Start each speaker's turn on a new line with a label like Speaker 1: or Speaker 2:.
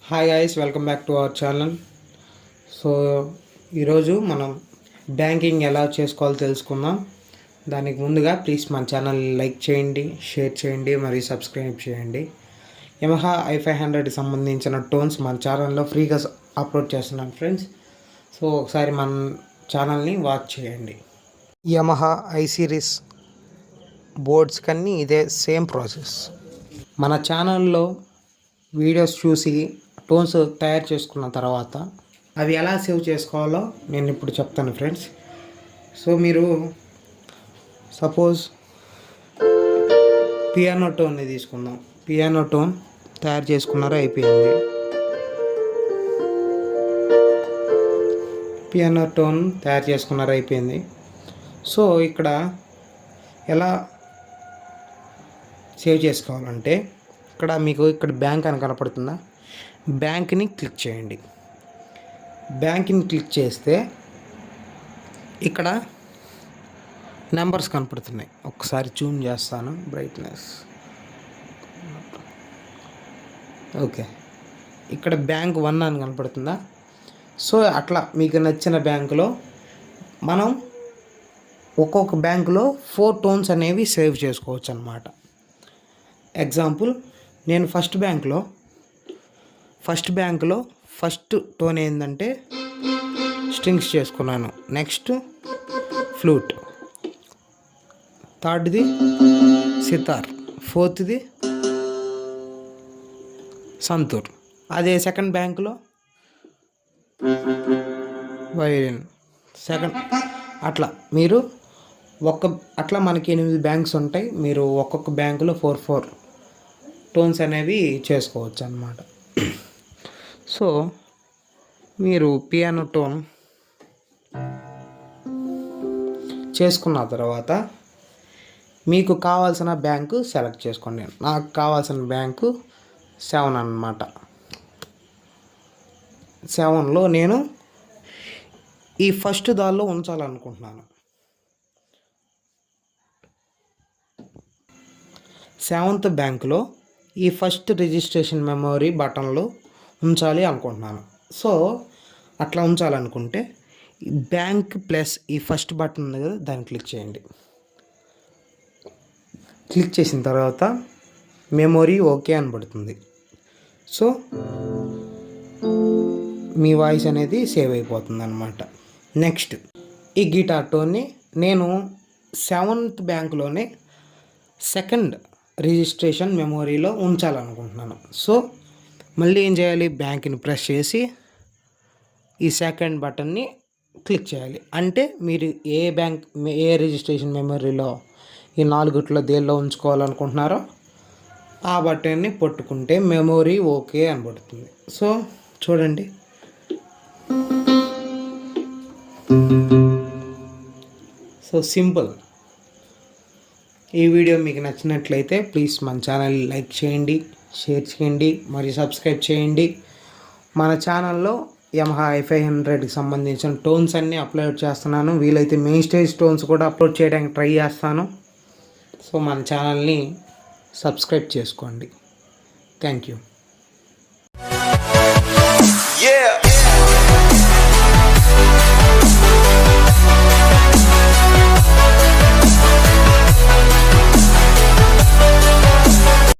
Speaker 1: Hi guys, welcome back to our channel. So ఈరోజు మనం banking ఎలా చేసుకోవాలో తెలుసుకుందాం. దానికి ముందుగా ప్లీజ్ మన ఛానల్ లైక్ చేయండి, షేర్ చేయండి, మరియు సబ్స్క్రైబ్ చేయండి. యమహా i500కి సంబంధించిన టోన్స్ మన ఛానల్లో ఫ్రీగా అప్లోడ్ చేస్తున్నాను ఫ్రెండ్స్. సో ఒకసారి మన ఛానల్ని వాచ్ చేయండి. యమహా ఐ సిరీస్ బోర్డ్స్ కన్నీ ఇదే సేమ్ ప్రాసెస్. మన ఛానల్లో వీడియోస్ చూసి టోన్స్ తయారు చేసుకున్న తర్వాత అవి ఎలా సేవ్ చేసుకోవాలో నేను ఇప్పుడు చెప్తాను ఫ్రెండ్స్. సో మీరు సపోజ్ పియానో టోన్ని తీసుకుందాం. పియానో టోన్ తయారు చేసుకున్నారో అయిపోయింది. పియానో టోన్ తయారు చేసుకున్నారో అయిపోయింది. సో ఇక్కడ ఎలా సేవ్ చేసుకోవాలంటే ఇక్కడ బ్యాంక్ అని కనపడుతుందా, బ్యాంక్ని క్లిక్ చేయండి. బ్యాంక్ని క్లిక్ చేస్తే ఇక్కడ నెంబర్స్ కనపడుతున్నాయి. ఒకసారి జూమ్ చేస్తాను, బ్రైట్నెస్. ఓకే, ఇక్కడ బ్యాంక్ 1 అని కనపడుతుందా. సో అట్లా మీకు నచ్చిన బ్యాంకులో మనం ఒక్కొక్క బ్యాంకులో 4 టోన్స్ అనేవి సేవ్ చేసుకోవచ్చు అన్నమాట. ఎగ్జాంపుల్, నేను ఫస్ట్ బ్యాంక్లో ఫస్ట్ టోన్ ఏంటంటే స్ట్రింగ్స్ చేసుకున్నాను. నెక్స్ట్ ఫ్లూట్, థర్డ్ది సితార్, ఫోర్త్ది సంతూర్. అదే సెకండ్ బ్యాంకులో వయలిన్, సెకండ్. అట్లా మీరు అట్లా మనకి 8 బ్యాంక్స్ ఉంటాయి. మీరు ఒక్కొక్క బ్యాంకులో 4 టోన్స్ అనేవి చేసుకోవచ్చు అన్నమాట. సో మీరు పియానో టోన్ చేసుకున్న తర్వాత మీకు కావాల్సిన బ్యాంకు సెలెక్ట్ చేసుకోండి. నాకు కావాల్సిన బ్యాంకు 7 అన్నమాట. 7లో నేను ఈ ఫస్ట్ దానిలో ఉంచాలనుకుంటున్నాను. 7th బ్యాంకులో ఈ ఫస్ట్ రిజిస్ట్రేషన్ మెమరీ బటన్లో ఉంచాలి అనుకుంటున్నాను. సో అట్లా ఉంచాలనుకుంటే బ్యాంక్ ప్లస్ ఈ ఫస్ట్ బటన్ ఉంది కదా, దాన్ని క్లిక్ చేయండి. క్లిక్ చేసిన తర్వాత మెమరీ ఓకే అని పడుతుంది. సో మీ వాయిస్ అనేది సేవ్ అయిపోతుంది అన్నమాట. నెక్స్ట్, ఈ గిటార్ టోన్ని నేను 7th బ్యాంకులోనే సెకండ్ రిజిస్ట్రేషన్ మెమొరీలో ఉంచాలనుకుంటున్నాను. సో మళ్ళీ ఏం చేయాలి, బ్యాంక్ని ప్రెస్ చేసి ఈ సెకండ్ బటన్ని క్లిక్ చేయాలి. అంటే మీరు ఏ రిజిస్ట్రేషన్ మెమొరీలో ఈ 4 దేనిలో ఉంచుకోవాలనుకుంటున్నారో ఆ బటన్ని పట్టుకుంటే మెమొరీ ఓకే అని పడుతుంది. సో చూడండి, సో సింపుల్. ఈ వీడియో మీకు నచ్చినట్లయితే ప్లీజ్ మన ఛానల్ లైక్ చేయండి, షేర్ చేయండి, మరియు సబ్స్క్రైబ్ చేయండి. మన ఛానల్లో యమహా i500కి సంబంధించిన టోన్స్ అన్నీ అప్లోడ్ చేస్తున్నాను. వీలైతే మెయిన్ స్టేజ్ టోన్స్ కూడా అప్లోడ్ చేయడానికి ట్రై చేస్తాను. సో మన ఛానల్ని సబ్స్క్రైబ్ చేసుకోండి. Thank you.